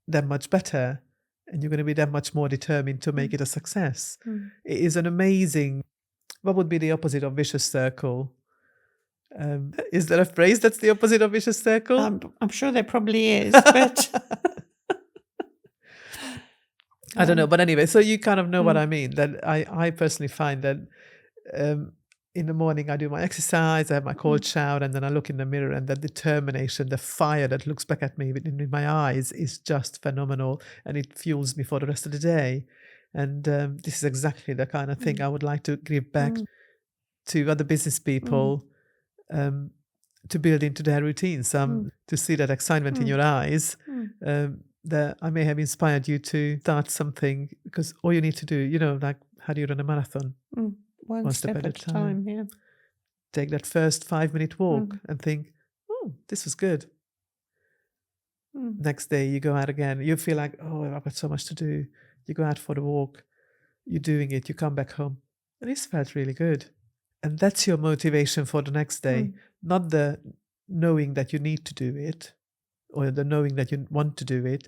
that much better, and you're going to be that much more determined to make it a success. It is an amazing, what would be the opposite of vicious circle? Is there a phrase that's the opposite of vicious circle? I'm sure there probably is, but I don't know. But anyway, so you kind of know what I mean. That I personally find that in the morning I do my exercise, I have my cold shower, and then I look in the mirror, and the determination, the fire that looks back at me in my eyes is just phenomenal, and it fuels me for the rest of the day. And this is exactly the kind of thing I would like to give back to other business people, to build into their routines, to see that excitement in your eyes, that I may have inspired you to start something, because all you need to do, like how do you run a marathon? One step at a time, yeah. Take that first 5-minute walk and think, oh, this was good. Next day you go out again. You feel like, oh, I've got so much to do. You go out for the walk. You're doing it. You come back home. And this felt really good. And that's your motivation for the next day. Not the knowing that you need to do it or the knowing that you want to do it.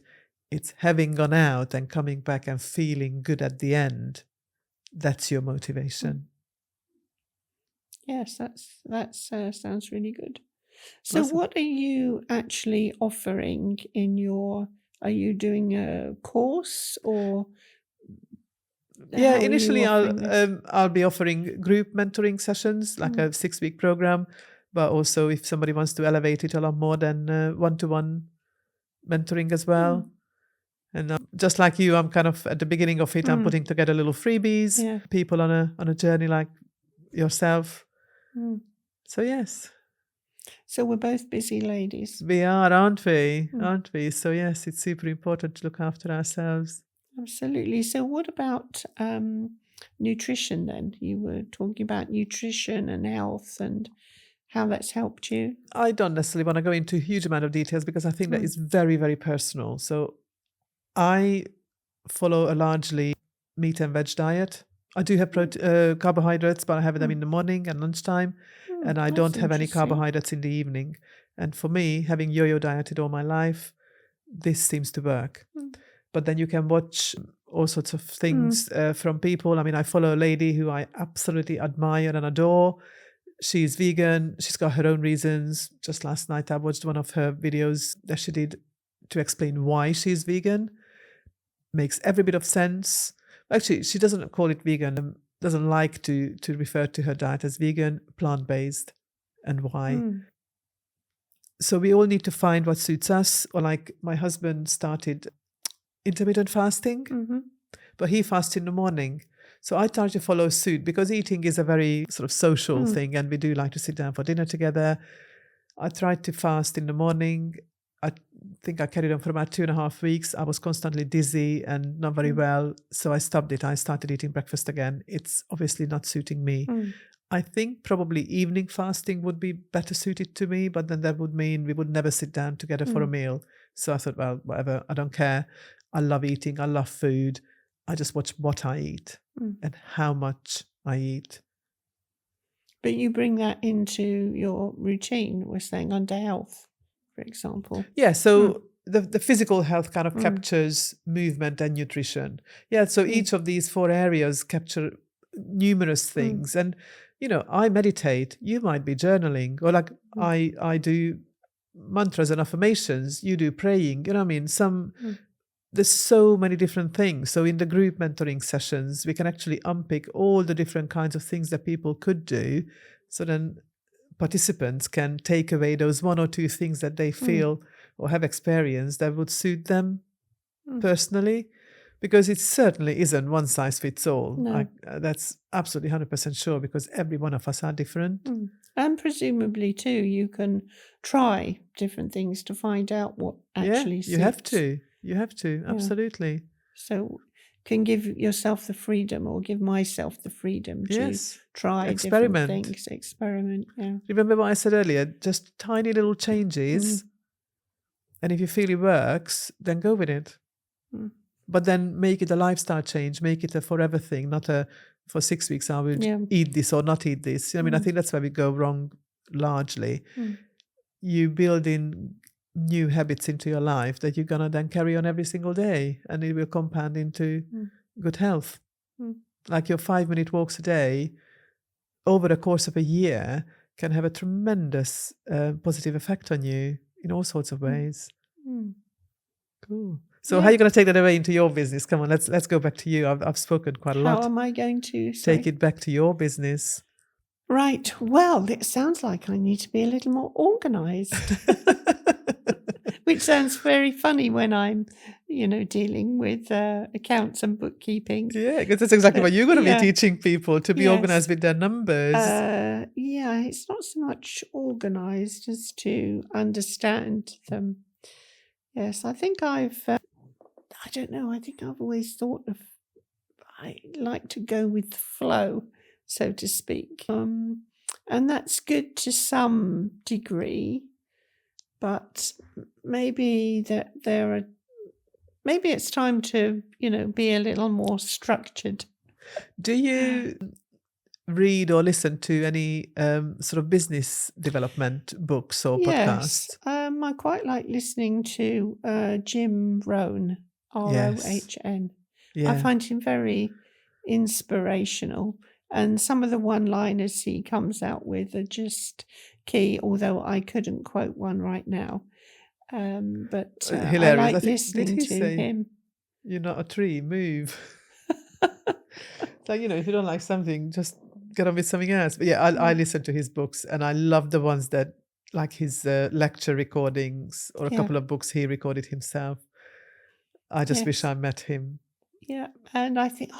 It's having gone out and coming back and feeling good at the end. That's your motivation. Yes, that sounds really good. So Awesome. what are you actually offering are you doing a course or? Yeah, how are you initially offering this? I'll be offering group mentoring sessions, like a 6-week program, but also if somebody wants to elevate it a lot more, then one-to-one mentoring as well. And just like you, I'm kind of at the beginning of it. I'm putting together little freebies, Yeah. people on a journey like yourself. So yes, So we're both busy ladies. we are, aren't we? Aren't we? So yes, it's super important to look after ourselves. Absolutely. So what about nutrition then? You were talking about nutrition and health and how that's helped you. I don't necessarily want to go into a huge amount of details because I think that is very, very personal. So I follow a largely meat and veg diet. I do have carbohydrates, but I have them in the morning and lunchtime, and I don't have any carbohydrates in the evening. And for me, having yo-yo dieted all my life, this seems to work. But then you can watch all sorts of things from people. I mean, I follow a lady who I absolutely admire and adore. She's vegan. She's got her own reasons. Just last night, I watched one of her videos that she did to explain why she's vegan. Makes every bit of sense. Actually, she doesn't call it vegan, doesn't like to refer to her diet as vegan, plant-based, and why. So we all need to find what suits us. Or like my husband started intermittent fasting, but he fasts in the morning. So I try to follow suit because eating is a very sort of social thing, and we do like to sit down for dinner together. I try to fast in the morning I think I carried on for about 2.5 weeks. I was constantly dizzy and not very well. So I stopped it. I started eating breakfast again. It's obviously not suiting me. I think probably evening fasting would be better suited to me, but then that would mean we would never sit down together for a meal. So I thought, well, whatever, I don't care. I love eating. I love food. I just watch what I eat and how much I eat. But you bring that into your routine, we're saying under health, for example. Yeah, so the physical health kind of captures movement and nutrition. Yeah, so each of these 4 areas capture numerous things. And, I meditate, you might be journaling, or like I do mantras and affirmations, you do praying, you know what I mean? There's so many different things. So in the group mentoring sessions, we can actually unpick all the different kinds of things that people could do. So then participants can take away those 1 or 2 things that they feel or have experienced that would suit them personally, because it certainly isn't one size fits all. No. That's absolutely 100% sure, because every one of us are different. And presumably too, you can try different things to find out what actually suits. You have to, absolutely. So can give yourself the freedom, or give myself the freedom to try different things. Experiment, Remember what I said earlier, just tiny little changes. And if you feel it works, then go with it. But then make it a lifestyle change, make it a forever thing, not a for 6 weeks I would eat this or not eat this. I mean, I think that's where we go wrong largely. You build in new habits into your life that you're going to then carry on every single day, and it will compound into good health. Like your 5-minute walks a day over the course of a year can have a tremendous positive effect on you in all sorts of ways. Cool. So how are you going to take that away into your business? Come on, let's go back to you. I've spoken quite a lot. How am I going to take it back to your business? Right. Well, it sounds like I need to be a little more organised, which sounds very funny when I'm, dealing with accounts and bookkeeping. Yeah, because that's exactly what you're going to be teaching people, to be organised with their numbers. It's not so much organised as to understand them. Yes, I think I don't know, I think I've always thought I like to go with the flow, so to speak. And that's good to some degree, but maybe maybe it's time to, be a little more structured. Do you read or listen to any sort of business development books or podcasts? Yes, I quite like listening to Jim Rohn, Rohn. Yeah. I find him very inspirational, and some of the one-liners he comes out with are just key, although I couldn't quote one right now. But I like listening to him. You're not a tree, move. So, if you don't like something, just get on with something else. But I listen to his books, and I love the ones that, like his lecture recordings, or a couple of books he recorded himself. I just wish I met him. Yeah, and I think,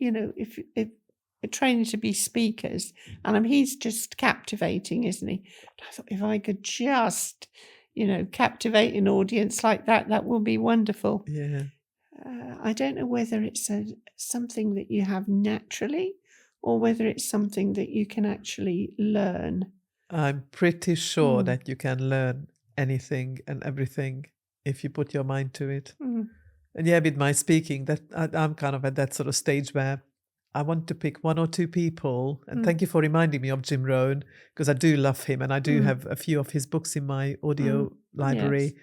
if we're training to be speakers, and he's just captivating, isn't he? I thought, if I could just, captivate an audience like that, that would be wonderful. Yeah. I don't know whether it's something that you have naturally, or whether it's something that you can actually learn. I'm pretty sure that you can learn anything and everything if you put your mind to it. And with my speaking, that I'm kind of at that sort of stage where I want to pick 1 or 2 people. And thank you for reminding me of Jim Rohn, because I do love him, and I do have a few of his books in my audio library.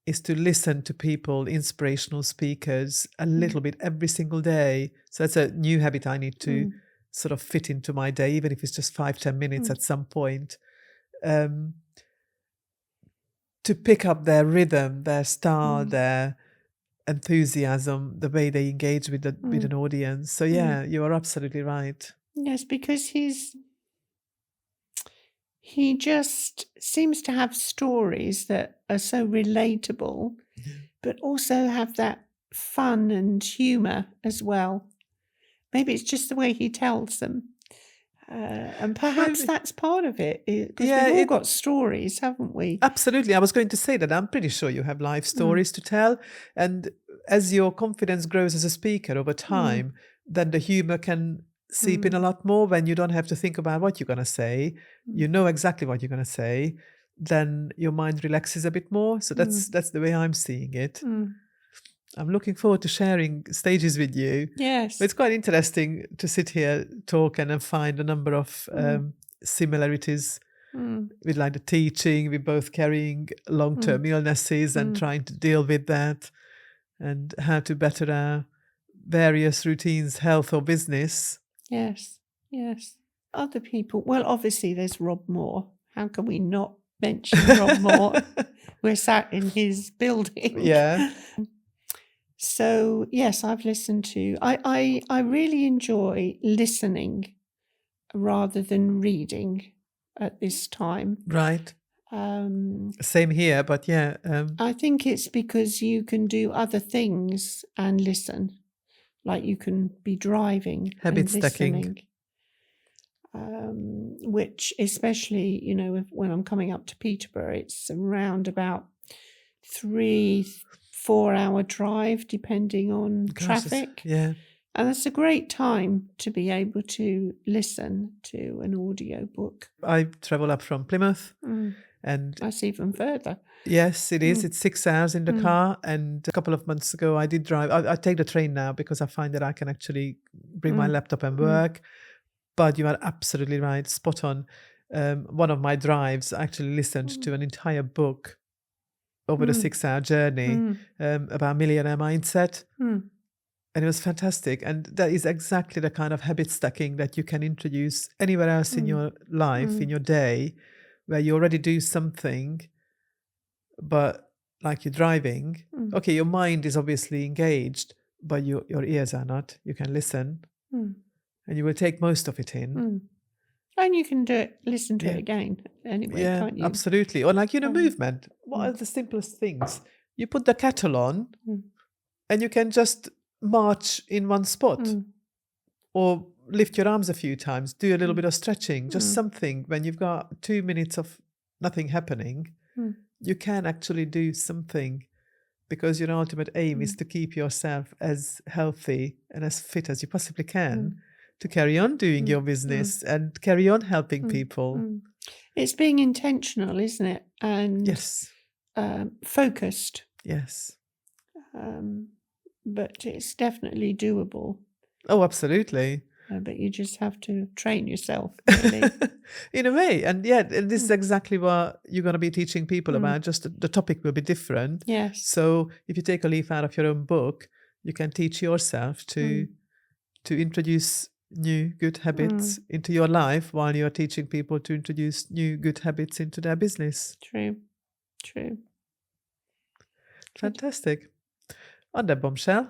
Is to listen to people, inspirational speakers, a little bit every single day. So that's a new habit I need to sort of fit into my day, even if it's just 5-10 minutes at some point. To pick up their rhythm, their style, their enthusiasm, the way they engage with an audience. So you are absolutely right. Yes, because he just seems to have stories that are so relatable, but also have that fun and humour as well. Maybe it's just the way he tells them. And perhaps Maybe. that's part of it, because Yeah, we've all got stories, haven't we? absolutely. I was going to say that I'm pretty sure you have life stories to tell. And as your confidence grows as a speaker over time, then the humor can seep in a lot more when you don't have to think about what you're going to say. You know exactly what you're going to say. Then your mind relaxes a bit more. So that's the way I'm seeing it. I'm looking forward to sharing stages with you. Yes. It's quite interesting to sit here, talk, and then find a number of similarities with like the teaching. We're both carrying long-term illnesses and trying to deal with that, and how to better our various routines, health or business. Yes. Other people. Well, obviously, there's Rob Moore. How can we not mention Rob Moore? We're sat in his building. Yeah. So yes, I've listened to. I really enjoy listening rather than reading at this time. Right. Same here, but yeah. I think it's because you can do other things and listen, like you can be driving Habit and stacking. listening. Which, especially, when I'm coming up to Peterborough, it's around about 3-4 hour drive, depending on traffic. Yeah. And it's a great time to be able to listen to an audio book. I travel up from Plymouth, and that's even further. Yes, it is. It's 6 hours in the car. And a couple of months ago, I did drive. I take the train now because I find that I can actually bring my laptop and work. But you are absolutely right, spot on. One of my drives, I actually listened to an entire book over the 6-hour journey about millionaire mindset. And it was fantastic. And that is exactly the kind of habit stacking that you can introduce anywhere else in your life, in your day, where you already do something, but like you're driving. Okay, your mind is obviously engaged, but your ears are not. You can listen. And you will take most of it in. And you can listen to it again anyway, can't you? Absolutely. Or like, movement. What are the simplest things? You put the kettle on and you can just march in one spot. Or lift your arms a few times, do a little bit of stretching, just something. When you've got 2 minutes of nothing happening, you can actually do something, because your ultimate aim is to keep yourself as healthy and as fit as you possibly can. To carry on doing your business and carry on helping people. It's being intentional, isn't it? And yes, focused. Yes. But it's definitely doable. Oh, absolutely. But you just have to train yourself, really. In a way. And and this is exactly what you're going to be teaching people about. Just the topic will be different. Yes. So if you take a leaf out of your own book, you can teach yourself to introduce new good habits into your life, while you're teaching people to introduce new good habits into their business. True. Fantastic. On that bombshell,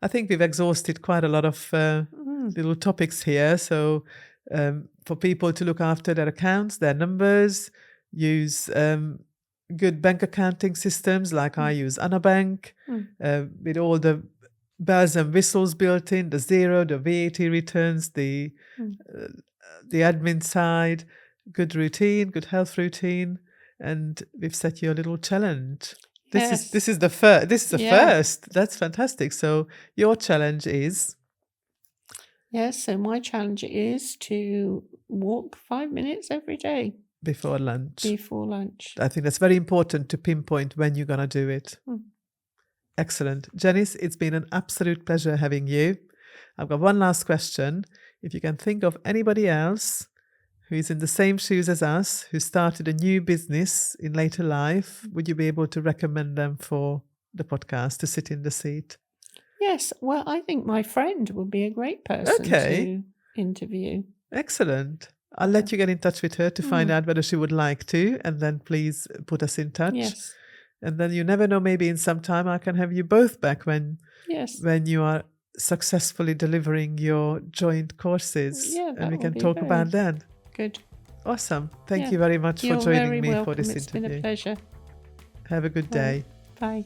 I think we've exhausted quite a lot of little topics here. So for people to look after their accounts, their numbers, use good bank accounting systems like I use Anabank, with all the bells and whistles built in, the zero, the VAT returns, the admin side, good routine, good health routine, and we've set you a little challenge. This is the first. That's fantastic. So your challenge is? Yes, so my challenge is to walk 5 minutes every day. Before lunch. I think that's very important to pinpoint when you're going to do it. Excellent. Janice, it's been an absolute pleasure having you. I've got one last question. If you can think of anybody else who is in the same shoes as us, who started a new business in later life, would you be able to recommend them for the podcast to sit in the seat? Yes. Well, I think my friend would be a great person to interview. Excellent. I'll let you get in touch with her to find out whether she would like to, and then please put us in touch. Yes. And then you never know, maybe in some time I can have you both back when you are successfully delivering your joint courses. Yeah, and we can talk about that. Good. Awesome. Thank you very much for joining me for this interview. It's been a pleasure. Have a good day. Bye.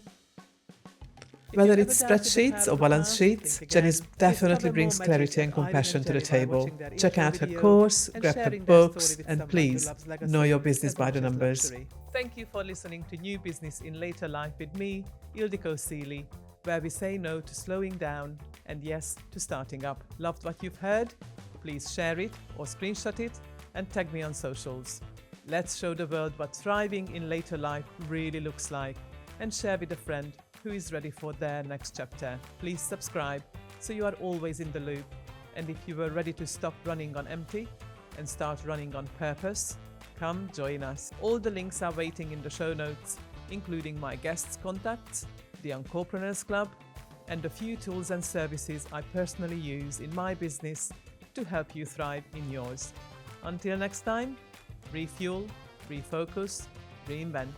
Whether it's spreadsheets or balance sheets, Janice definitely brings clarity and compassion to the table. Check out her course, grab her books, and please know your business by the numbers. Thank you for listening to New Business in Later Life with me, Ildiko Seeley, where we say no to slowing down and yes to starting up. Loved what you've heard? Please share it or screenshot it and tag me on socials. Let's show the world what thriving in later life really looks like and share with a friend who is ready for their next chapter. Please subscribe so you are always in the loop. And if you were ready to stop running on empty and start running on purpose, come join us. All the links are waiting in the show notes, including my guests' contacts, the Encorepreneurs Club, and a few tools and services I personally use in my business to help you thrive in yours. Until next time, refuel, refocus, reinvent.